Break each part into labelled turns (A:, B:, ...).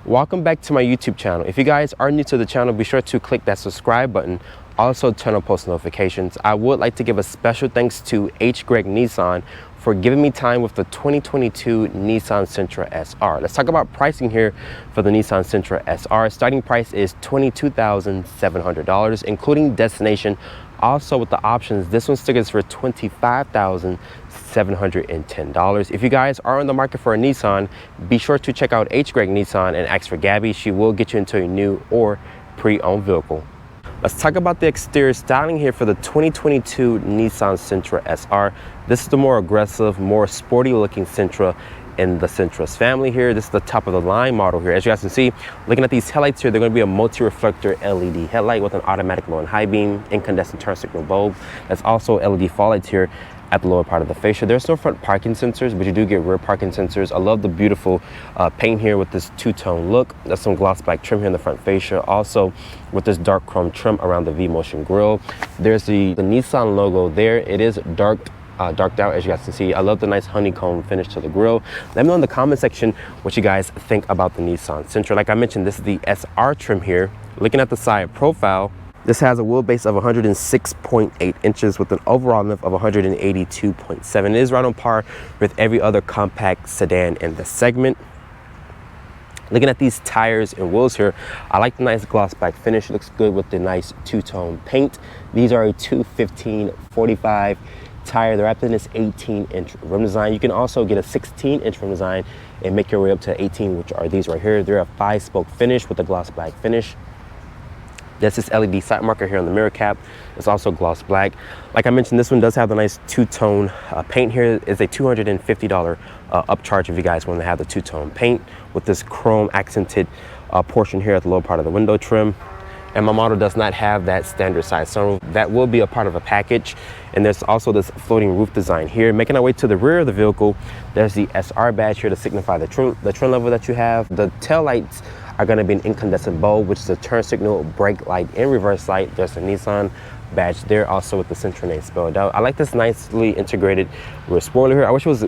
A: Welcome back to my YouTube channel. If you guys are new to the channel, be sure to click that subscribe button. Also turn on post notifications. I would like to give a special thanks to HGreg Nissan for giving me time with the 2022 Nissan Sentra SR. Let's talk about pricing here for the Nissan Sentra SR. Starting price is $22,700, including destination. Also with the options, this one stickers for $25,710. If you guys are on the market for a Nissan, be sure to check out HGreg Nissan and ask for Gaby. She will get you into a new or pre-owned vehicle. Let's talk about the exterior styling here for the 2022 Nissan Sentra SR. This is the more aggressive, more sporty looking Sentra in the Sentra's family here. This is the top of the line model here. As you guys can see, looking at these headlights here, they're going to be a multi-reflector LED headlight with an automatic low and high beam, incandescent turn signal bulb. That's also LED fog lights here at the lower part of the fascia. There's no front parking sensors, but you do get rear parking sensors. I love the beautiful paint here with this two-tone look. There's some gloss black trim here in the front fascia. Also with this dark chrome trim around the V-Motion grille. There's the Nissan logo there. It is darked out, as you guys can see. I love the nice honeycomb finish to the grille. Let me know in the comment section what you guys think about the Nissan Sentra. Like I mentioned, this is the SR trim here. Looking at the side profile, this has a wheelbase of 106.8 inches with an overall length of 182.7. It is right on par with every other compact sedan in the segment. Looking at these tires and wheels here, I like the nice gloss black finish. It looks good with the nice two-tone paint. These are a 215/45 tire. They're wrapped in this 18-inch rim design. You can also get a 16-inch rim design and make your way up to 18, which are these right here. They're a 5-spoke finish with a gloss black finish. There's this LED side marker here on the mirror cap. It's also gloss black. Like I mentioned, this one does have the nice two-tone paint here. It's a $250 upcharge if you guys want to have the two-tone paint with this chrome accented portion here at the lower part of the window trim. And my model does not have that standard size sunroof. That will be a part of a package. And there's also this floating roof design here. Making our way to the rear of the vehicle, there's the SR badge here to signify the trim level that you have. The tail lights are going to be an incandescent bulb, which is a turn signal, brake light, and reverse light. There's a Nissan badge there, also with the Sentra name spelled out. I like this nicely integrated rear spoiler here. I wish it was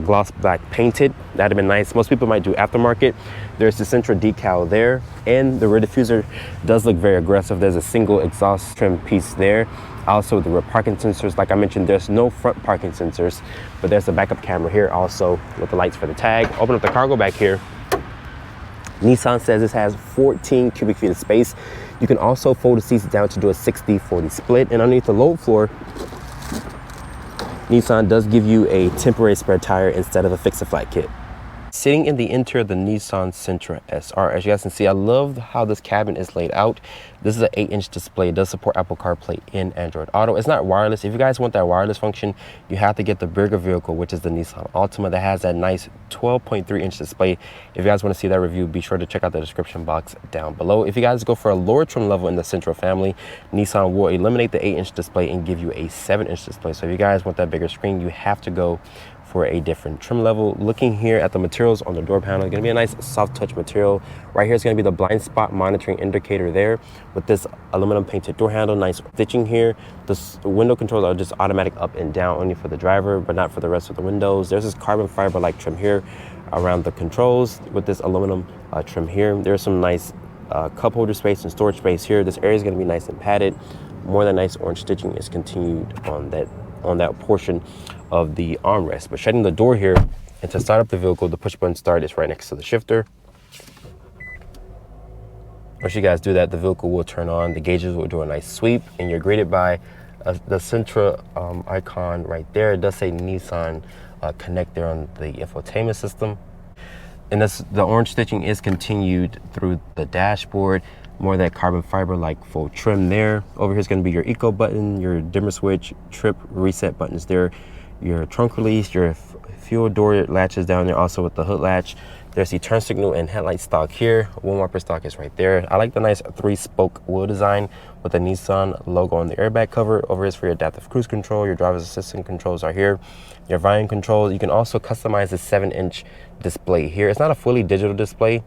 A: gloss black painted. That'd have been nice. Most people might do aftermarket. There's the Sentra decal there, and the rear diffuser does look very aggressive. There's a single exhaust trim piece there. Also the rear parking sensors, like I mentioned, there's no front parking sensors, but there's a backup camera here also with the lights for the tag. Open up the cargo back here. Nissan says this has 14 cubic feet of space. You can also fold the seats down to do a 60-40 split. And underneath the load floor, Nissan does give you a temporary spare tire instead of a fix-a-flat kit. Sitting in the interior of the Nissan Sentra SR, as you guys can see, I love how this cabin is laid out. This is an 8-inch display. It does support Apple CarPlay and Android Auto. It's not wireless. If you guys want that wireless function, you have to get the bigger vehicle, which is the Nissan Altima, that has that nice 12.3-inch display. If you guys want to see that review, be sure to check out the description box down below. If you guys go for a lower trim level in the Sentra family, Nissan will eliminate the 8-inch display and give you a 7-inch display. So if you guys want that bigger screen, you have to go for a different trim level. Looking here at the materials on the door panel, it's gonna be a nice soft touch material. Right here is gonna be the blind spot monitoring indicator there with this aluminum painted door handle, nice stitching here. The window controls are just automatic up and down only for the driver, but not for the rest of the windows. There's this carbon fiber like trim here around the controls with this aluminum trim here. There's some nice cup holder space and storage space here. This area is gonna be nice and padded. More than nice orange stitching is continued on that portion of the armrest. But shutting the door here, and to start up the vehicle, the push button start is right next to the shifter. Once you guys do that, the vehicle will turn on, the gauges will do a nice sweep, and you're greeted by the Sentra icon right there. It does say Nissan Connect there on the infotainment system. And the orange stitching is continued through the dashboard. More of that carbon fiber like full trim there. Over here is going to be your eco button, your dimmer switch, trip reset buttons there, your trunk release, your fuel door latches down there, also with the hood latch. There's the turn signal and headlight stock here. Wind wiper stock is right there. I like the nice 3-spoke wheel design with the Nissan logo on the airbag cover. Over here is for your adaptive cruise control. Your driver's assistant controls are here. Your volume controls. You can also customize the 7-inch display here. It's not a fully digital display,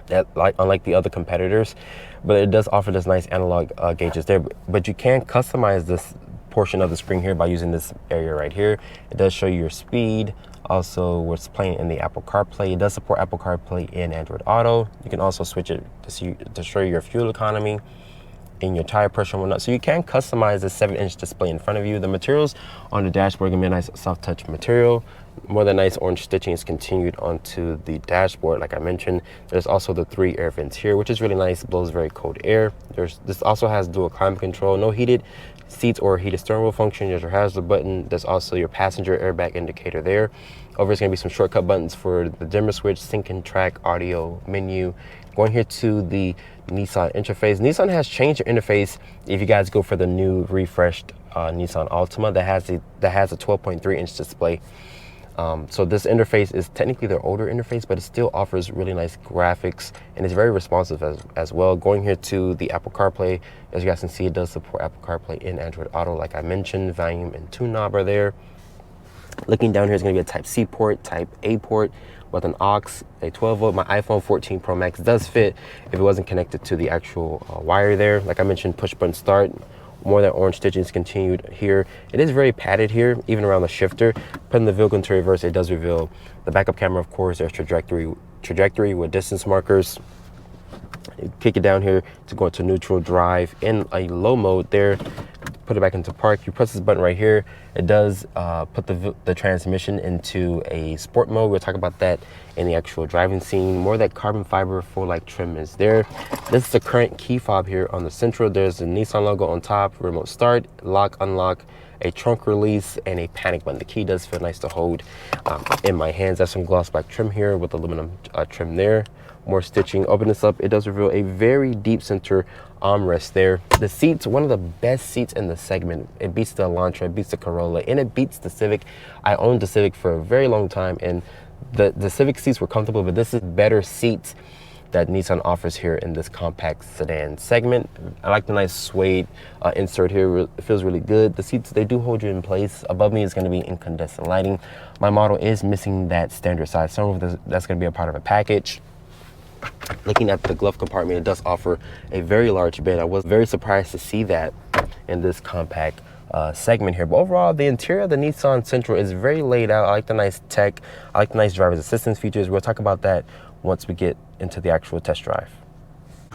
A: unlike the other competitors, but it does offer this nice analog gauges there. But you can customize this portion of the screen here by using this area right here. It does show you your speed, Also, we're playing in the Apple CarPlay. It does support Apple CarPlay and Android Auto. You can also switch it to show your fuel economy and your tire pressure and whatnot. So you can customize the 7-inch display in front of you. The materials on the dashboard are gonna be a nice soft touch material. More than nice orange stitching is continued onto the dashboard. Like I mentioned, there's also the 3 air vents here, which is really nice, blows very cold air. This also has dual climate control, no heated seats or heated steering wheel function. There's your hazard button. There's also your passenger airbag indicator there. Over is gonna be some shortcut buttons for the dimmer switch, sync and track, audio, menu. Going here to the Nissan interface. Nissan has changed their interface. If you guys go for the new refreshed Nissan Altima that has a 12.3-inch display. So this interface is technically their older interface, but it still offers really nice graphics and it's very responsive as well. Going here to the Apple CarPlay, as you guys can see, it does support Apple CarPlay and Android Auto. Like I mentioned, volume and tune knob are there. Looking down here is going to be a Type-C port, Type-A port with an aux, a 12-volt. My iPhone 14 Pro Max does fit if it wasn't connected to the actual wire there. Like I mentioned, push button start. More that orange stitching is continued here. It is very padded here, even around the shifter. Putting the vehicle into reverse, it does reveal the backup camera, of course. There's trajectory with distance markers. You kick it down here to go into neutral drive in a low mode there. Put it back into park. You press this button right here. It does put the transmission into a sport mode. We'll talk about that in the actual driving scene. More of that carbon fiber full-like trim is there. This is the current key fob here on the Sentra. There's the Nissan logo on top, remote start, lock, unlock, a trunk release, and a panic button. The key does feel nice to hold in my hands. That's some gloss black trim here with aluminum trim there. More stitching. Open this up, it does reveal a very deep center armrest there. The seats, one of the best seats in the segment. It beats the Elantra, it beats the Corolla, and it beats the Civic. I owned the Civic for a very long time, and the Civic seats were comfortable, but this is better seats that Nissan offers here in this compact sedan segment. I like the nice suede insert here. It feels really good. The seats, they do hold you in place. Above me is going to be incandescent lighting. My model is missing that standard size sunroof. That's going to be a part of a package. Looking at the glove compartment, it does offer a very large bed. I was very surprised to see that in this compact segment here. But overall, the interior of the Nissan Sentra is very laid out. I like the nice tech. I like the nice driver's assistance features. We'll talk about that once we get into the actual test drive.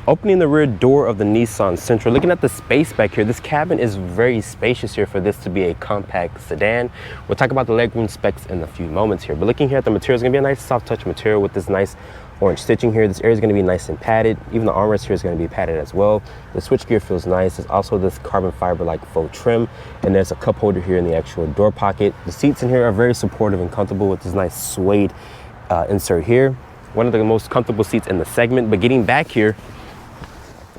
A: Opening the rear door of the Nissan Sentra, looking at the space back here, this cabin is very spacious here for this to be a compact sedan. We'll talk about the legroom specs in a few moments here. But looking here at the material, it's going to be a nice soft touch material with this nice orange stitching here. This area is going to be nice and padded. Even the armrest here is going to be padded as well. The switchgear feels nice. There's also this carbon fiber like faux trim, and there's a cup holder here in the actual door pocket. The seats in here are very supportive and comfortable with this nice suede insert here. One of the most comfortable seats in the segment. But getting back here,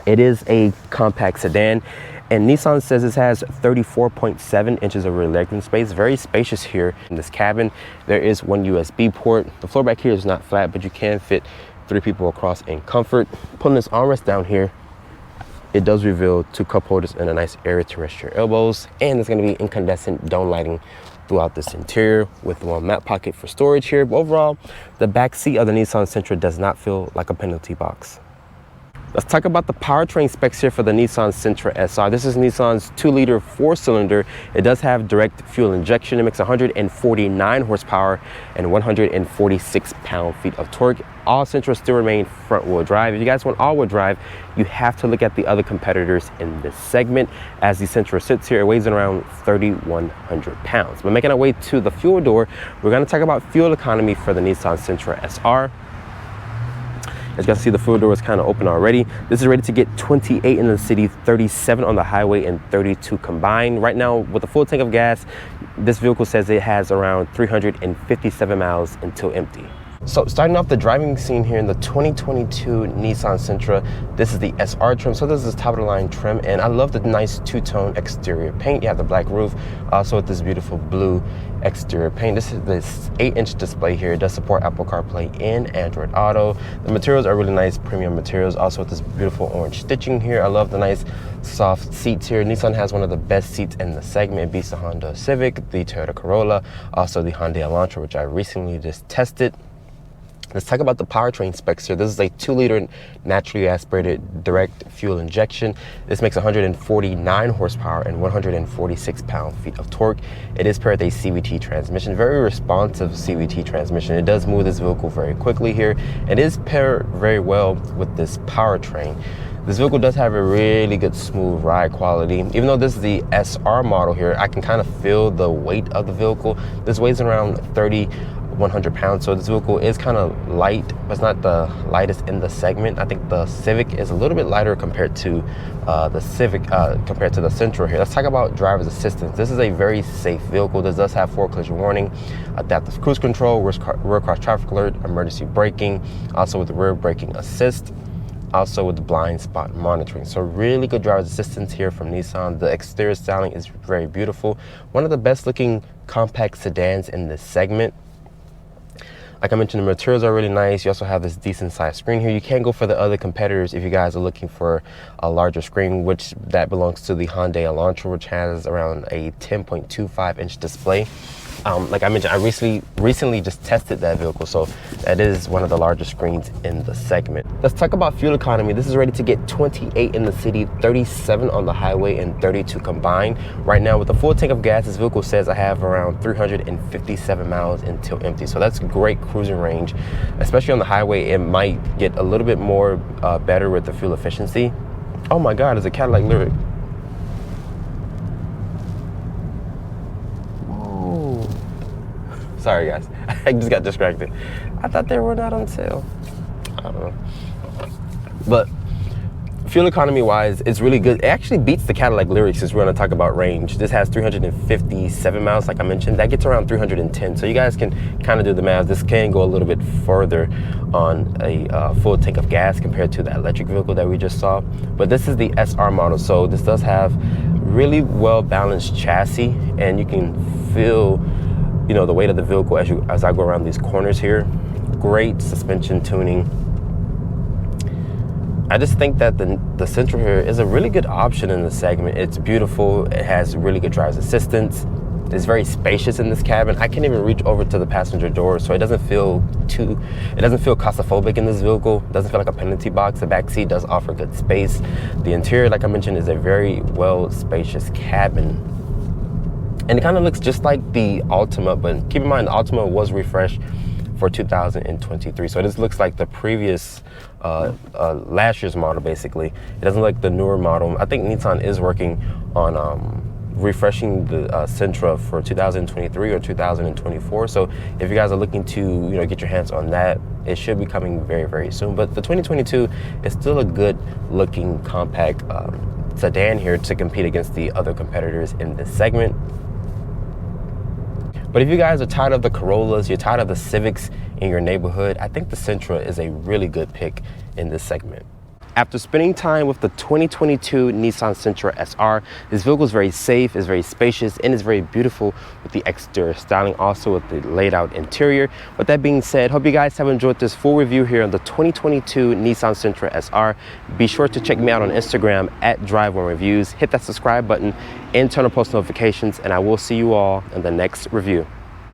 A: it is a compact sedan, and Nissan says this has 34.7 inches of rear legroom space. Very spacious here in this cabin. There is one USB port. The floor back here is not flat, but you can fit 3 people across in comfort. Pulling this armrest down here, it does reveal 2 cup holders and a nice area to rest your elbows. And there's going to be incandescent dome lighting throughout this interior with one map pocket for storage here. But overall, the back seat of the Nissan Sentra does not feel like a penalty box. Let's talk about the powertrain specs here for the Nissan Sentra SR. This is Nissan's 2-liter 4-cylinder. It does have direct fuel injection. It makes 149 horsepower and 146 pound-feet of torque. All Sentras still remain front-wheel drive. If you guys want all-wheel drive, you have to look at the other competitors in this segment. As the Sentra sits here, it weighs in around 3,100 pounds. But making our way to the fuel door, we're going to talk about fuel economy for the Nissan Sentra SR. As you can see, the fuel door is kind of open already. This is rated to get 28 in the city, 37 on the highway, and 32 combined. Right now, with a full tank of gas, this vehicle says it has around 357 miles until empty. So starting off the driving scene here in the 2022 Nissan Sentra, this is the SR trim. So this is top of the line trim, and I love the nice 2-tone exterior paint. You have the black roof, also with this beautiful blue exterior paint. This is this 8-inch display here. It does support Apple CarPlay and Android Auto. The materials are really nice premium materials, also with this beautiful orange stitching here. I love the nice soft seats here. Nissan has one of the best seats in the segment. It beats the Honda Civic, the Toyota Corolla, also the Hyundai Elantra, which I recently just tested. Let's talk about the powertrain specs here. This is a 2-liter naturally aspirated direct fuel injection. This makes 149 horsepower and 146 pound-feet of torque. It is paired with a CVT transmission, very responsive CVT transmission. It does move this vehicle very quickly here. It is paired very well with this powertrain. This vehicle does have a really good smooth ride quality. Even though this is the SR model here, I can kind of feel the weight of the vehicle. This weighs around 3,100 pounds, so this vehicle is kind of light, but it's not the lightest in the segment. I think the Civic is a little bit lighter compared to the Sentra here. Let's talk about driver's assistance. This is a very safe vehicle. This does have forward collision warning, adaptive cruise control, rear cross traffic alert, emergency braking, also with the rear braking assist, also with the blind spot monitoring. So really good driver's assistance here from Nissan. The exterior styling is very beautiful. One of the best looking compact sedans in this segment. Like I mentioned, the materials are really nice. You also have this decent sized screen here. You can go for the other competitors if you guys are looking for a larger screen, which that belongs to the Hyundai Elantra, which has around a 10.25 inch display. Like I mentioned, I recently just tested that vehicle, so that is one of the largest screens in the segment. Let's talk about fuel economy. This is rated to get 28 in the city, 37 on the highway, and 32 combined. Right now, with a full tank of gas, this vehicle says I have around 357 miles until empty, so that's great cruising range. Especially on the highway, it might get a little bit more better with the fuel efficiency. Oh my God, it's a Cadillac Lyric. Sorry guys, I just got distracted. I thought they were not on sale. I don't know. But fuel economy wise, it's really good. It actually beats the Cadillac Lyric since we're gonna talk about range. This has 357 miles, like I mentioned. That gets around 310. So you guys can kind of do the math. This can go a little bit further on a full tank of gas compared to the electric vehicle that we just saw. But this is the SR model. So this does have really well balanced chassis, and you can feel the weight of the vehicle as I go around these corners here. Great suspension tuning. I just think that the Sentra here is a really good option in the segment. It's beautiful. It has really good driver's assistance. It's very spacious in this cabin. I can't even reach over to the passenger door, so it doesn't feel claustrophobic in this vehicle. It doesn't feel like a penalty box. The back seat does offer good space. The interior, like I mentioned, is a very well spacious cabin. And it kind of looks just like the Altima, but keep in mind the Altima was refreshed for 2023. So this looks like the previous, last year's model basically. It doesn't look like the newer model. I think Nissan is working on refreshing the Sentra for 2023 or 2024. So if you guys are looking to get your hands on that, it should be coming very, very soon. But the 2022 is still a good looking compact sedan here to compete against the other competitors in this segment. But if you guys are tired of the Corollas, you're tired of the Civics in your neighborhood, I think the Sentra is a really good pick in this segment. After spending time with the 2022 Nissan Sentra SR, this vehicle is very safe, is very spacious, and is very beautiful with the exterior styling, also with the laid out interior. With that being said, hope you guys have enjoyed this full review here on the 2022 Nissan Sentra SR. Be sure to check me out on Instagram at Drive1Reviews. Hit that subscribe button and turn on post notifications, and I will see you all in the next review.